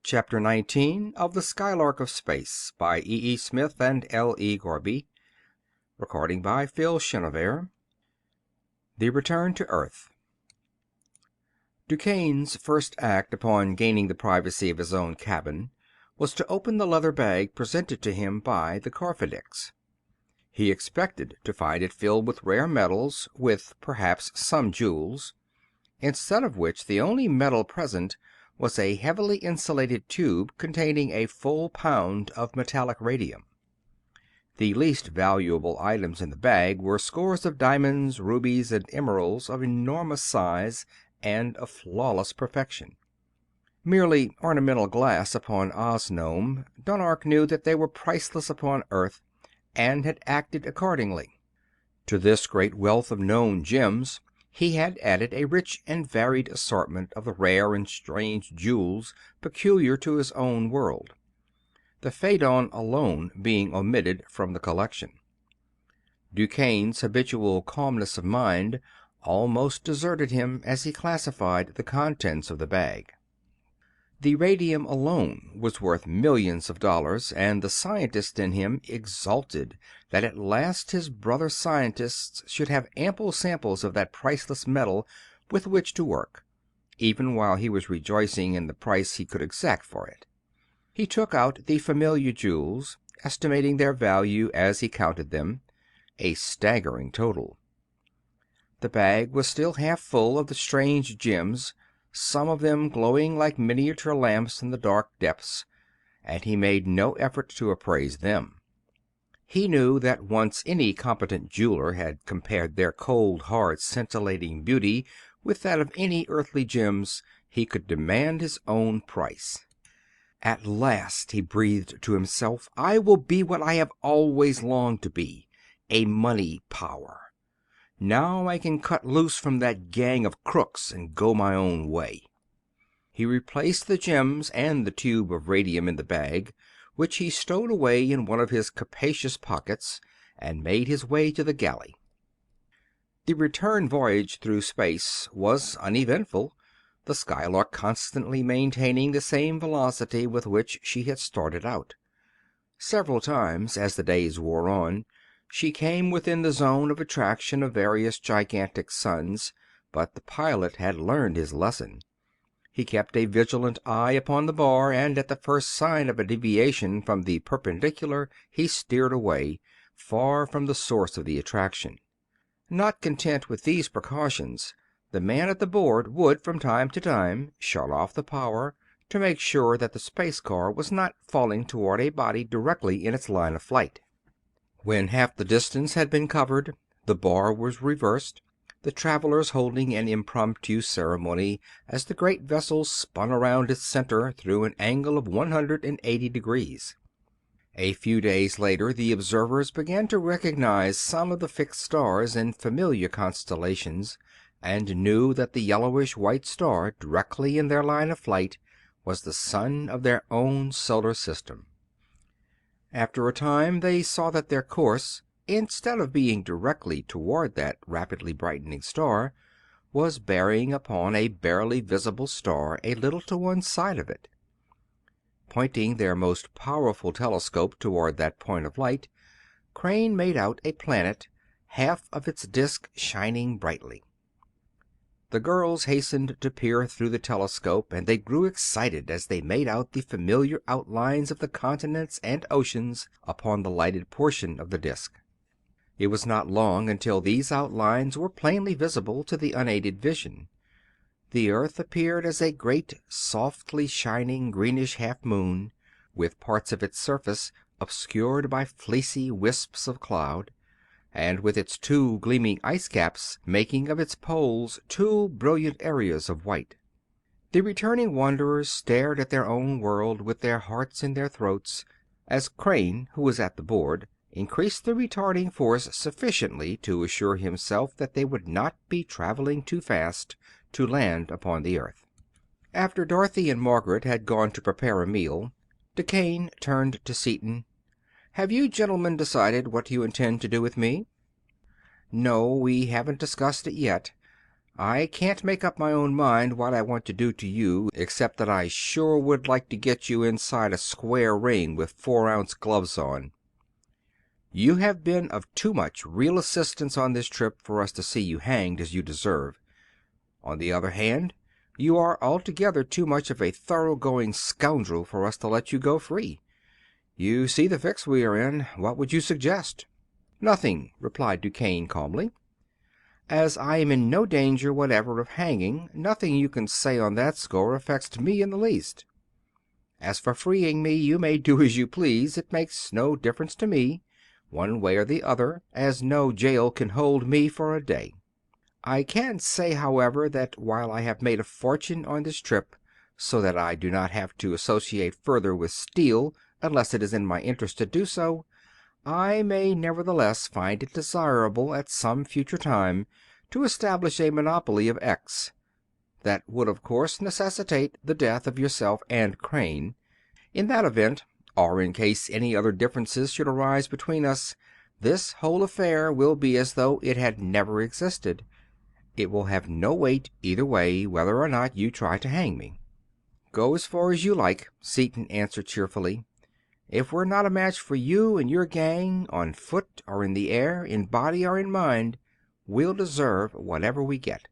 Chapter 19 of The Skylark of Space by E. E. Smith and L. E. Garby. Recording by Phil Chenevert. The Return to Earth. Duquesne's first act upon gaining the privacy of his own cabin was to open the leather bag presented to him by the Karfedix. He expected to find it filled with rare metals, with, perhaps, some jewels, instead of which the only metal present was a heavily insulated tube containing a full pound of metallic radium. The least valuable items in the bag were scores of diamonds, rubies, and emeralds of enormous size and of flawless perfection. Merely ornamental glass upon Osnome, Dunark knew that they were priceless upon Earth, and had acted accordingly. To this great wealth of known gems he had added a rich and varied assortment of the rare and strange jewels peculiar to his own world, the Phaedon alone being omitted from the collection. Duquesne's habitual calmness of mind almost deserted him as he classified the contents of the bag. The radium alone was worth millions of dollars, and the scientist in him exulted that at last his brother scientists should have ample samples of that priceless metal with which to work, even while he was rejoicing in the price he could exact for it. He took out the familiar jewels, estimating their value as he counted them, a staggering total. The bag was still half full of the strange gems, some of them glowing like miniature lamps in the dark depths, and he made no effort to appraise them. He knew that once any competent jeweler had compared their cold, hard, scintillating beauty with that of any earthly gems, he could demand his own price. "At last," he breathed to himself, "I will be what I have always longed to be, a money power. Now I can cut loose from that gang of crooks and go my own way." He replaced the gems and the tube of radium in the bag, which he stowed away in one of his capacious pockets, and made his way to the galley. The return voyage through space was uneventful, the Skylark constantly maintaining the same velocity with which she had started out. Several times, as the days wore on, she came within the zone of attraction of various gigantic suns, but the pilot had learned his lesson. He kept a vigilant eye upon the bar, and at the first sign of a deviation from the perpendicular he steered away, far from the source of the attraction. Not content with these precautions, the man at the board would from time to time shut off the power, to make sure that the space car was not falling toward a body directly in its line of flight. When half the distance had been covered, the bar was reversed, the travelers holding an impromptu ceremony as the great vessel spun around its center through an angle of 180 degrees. A few days later the observers began to recognize some of the fixed stars in familiar constellations, and knew that the yellowish-white star directly in their line of flight was the sun of their own solar system. After a time they saw that their course, instead of being directly toward that rapidly brightening star, was bearing upon a barely visible star a little to one side of it. Pointing their most powerful telescope toward that point of light, Crane made out a planet, half of its disk shining brightly. The girls hastened to peer through the telescope, and they grew excited as they made out the familiar outlines of the continents and oceans upon the lighted portion of the disk. It was not long until these outlines were plainly visible to the unaided vision. The earth appeared as a great, softly shining greenish half-moon, with parts of its surface obscured by fleecy wisps of cloud, and with its two gleaming ice caps making of its poles two brilliant areas of white. The returning wanderers stared at their own world with their hearts in their throats, as Crane, who was at the board, increased the retarding force sufficiently to assure himself that they would not be traveling too fast to land upon the earth. After Dorothy and Margaret had gone to prepare a meal, Duquesne turned to Seaton. "Have you gentlemen decided what you intend to do with me?" "No, we haven't discussed it yet. I can't make up my own mind what I want to do to you, except that I sure would like to get you inside a square ring with 4-ounce gloves on. You have been of too much real assistance on this trip for us to see you hanged as you deserve. On the other hand, you are altogether too much of a thoroughgoing scoundrel for us to let you go free. You see the fix we are in. What would you suggest?" "Nothing," replied Duquesne calmly. "As I am in no danger whatever of hanging, nothing you can say on that score affects me in the least. As for freeing me, you may do as you please. It makes no difference to me, one way or the other, as no jail can hold me for a day. I can say, however, that while I have made a fortune on this trip, so that I do not have to associate further with Steele unless it is in my interest to do so, I may nevertheless find it desirable at some future time to establish a monopoly of X. That would, of course, necessitate the death of yourself and Crane. In that event, or in case any other differences should arise between us, this whole affair will be as though it had never existed. It will have no weight either way, whether or not you try to hang me." "Go as far as you like," Seaton answered cheerfully. "If we're not a match for you and your gang, on foot or in the air, in body or in mind, we'll deserve whatever we get.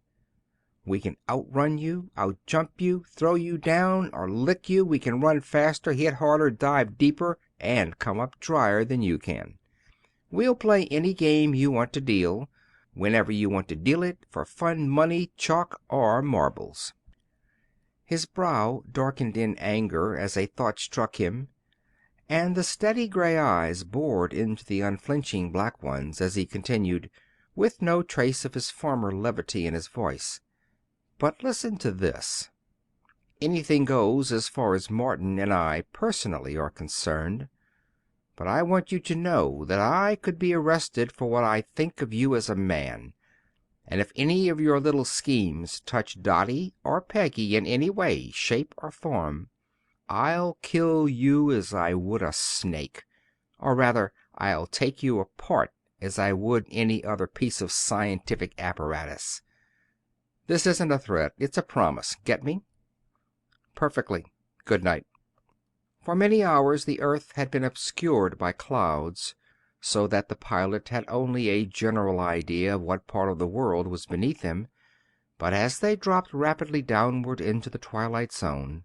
We can outrun you, outjump you, throw you down, or lick you. We can run faster, hit harder, dive deeper, and come up drier than you can. We'll play any game you want to deal, whenever you want to deal it, for fun, money, chalk, or marbles." His brow darkened in anger as a thought struck him, and the steady gray eyes bored into the unflinching black ones as he continued, with no trace of his former levity in his voice, "But listen to this. Anything goes as far as Martin and I personally are concerned. But I want you to know that I could be arrested for what I think of you as a man. And if any of your little schemes touch Dotty or Peggy in any way, shape, or form, I'll kill you as I would a snake. Or rather, I'll take you apart as I would any other piece of scientific apparatus. This isn't a threat. It's a promise. Get me?" "Perfectly. Good night." For many hours the earth had been obscured by clouds, so that the pilot had only a general idea of what part of the world was beneath him, but as they dropped rapidly downward into the twilight zone,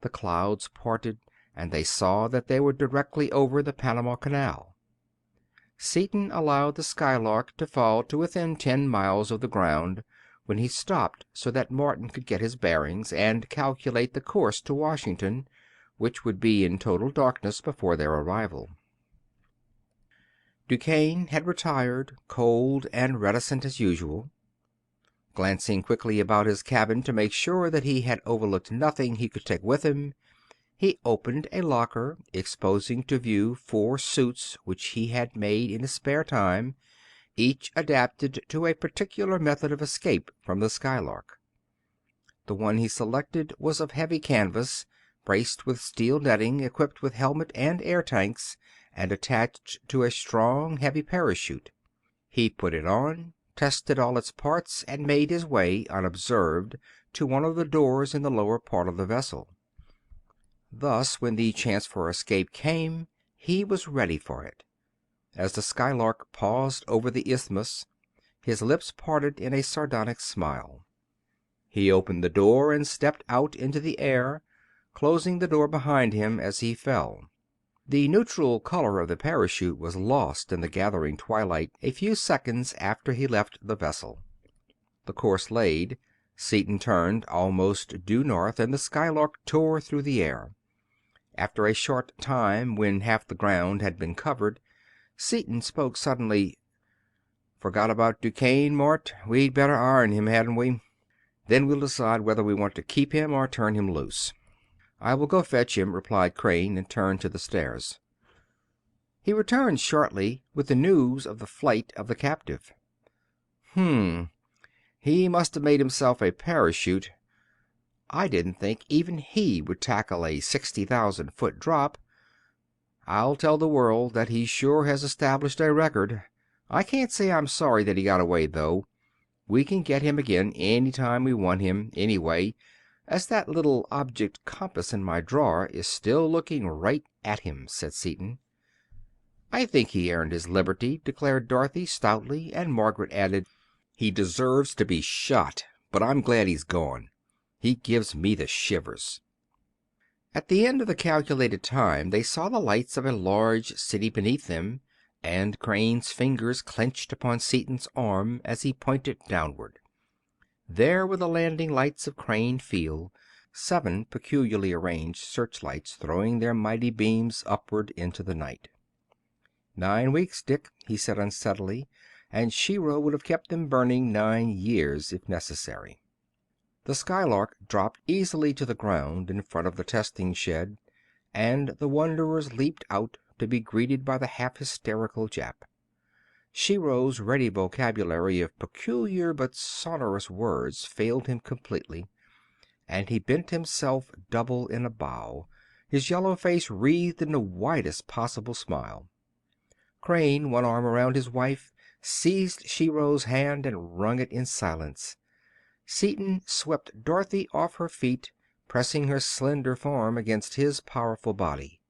the clouds parted, and they saw that they were directly over the Panama Canal. Seaton allowed the Skylark to fall to within 10 miles of the ground, when he stopped so that Martin could get his bearings and calculate the course to Washington, which would be in total darkness before their arrival. Duquesne had retired, cold and reticent as usual. Glancing quickly about his cabin to make sure that he had overlooked nothing he could take with him, he opened a locker, exposing to view 4 suits which he had made in his spare time, each adapted to a particular method of escape from the Skylark. The one he selected was of heavy canvas, braced with steel netting, equipped with helmet and air tanks, and attached to a strong, heavy parachute. He put it on, tested all its parts, and made his way, unobserved, to one of the doors in the lower part of the vessel. Thus, when the chance for escape came, he was ready for it. As the Skylark paused over the isthmus, his lips parted in a sardonic smile. He opened the door and stepped out into the air, closing the door behind him as he fell. The neutral color of the parachute was lost in the gathering twilight a few seconds after he left the vessel. The course laid, Seaton turned almost due north, and the Skylark tore through the air. After a short time, when half the ground had been covered, Seaton spoke suddenly. "Forgot about Duquesne, Mort. We'd better iron him, hadn't we? Then we'll decide whether we want to keep him or turn him loose." "I will go fetch him," replied Crane, and turned to the stairs. He returned shortly with the news of the flight of the captive. He must have made himself a parachute. I didn't think even he would tackle a 60,000-foot drop. I'll tell the world that he sure has established a record. I can't say I'm sorry that he got away, though. We can get him again any time we want him, anyway, as that little object compass in my drawer is still looking right at him," said Seaton. "I think he earned his liberty," declared Dorothy, stoutly, and Margaret added, "He deserves to be shot, but I'm glad he's gone. He gives me the shivers." At the end of the calculated time they saw the lights of a large city beneath them, and Crane's fingers clenched upon Seaton's arm as he pointed downward. There were the landing lights of Crane Field, 7 peculiarly arranged searchlights throwing their mighty beams upward into the night. "9 weeks, Dick," he said unsteadily, "and Shiro would have kept them burning 9 years if necessary." The Skylark dropped easily to the ground in front of the testing shed, and the wanderers leaped out to be greeted by the half hysterical Jap. Shiro's ready vocabulary of peculiar but sonorous words failed him completely, and he bent himself double in a bow, his yellow face wreathed in the widest possible smile. Crane, one arm around his wife, seized Shiro's hand and wrung it in silence. Seaton swept Dorothy off her feet, pressing her slender form against his powerful body.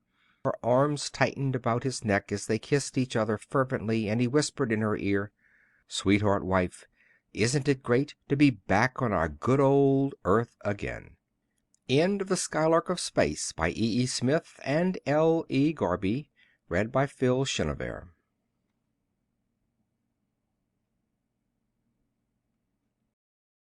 Her arms tightened about his neck as they kissed each other fervently, and he whispered in her ear, "Sweetheart wife, isn't it great to be back on our good old Earth again?" End of The Skylark of Space, by E. E. Smith and L. E. Garby. Read by Phil Chenevert.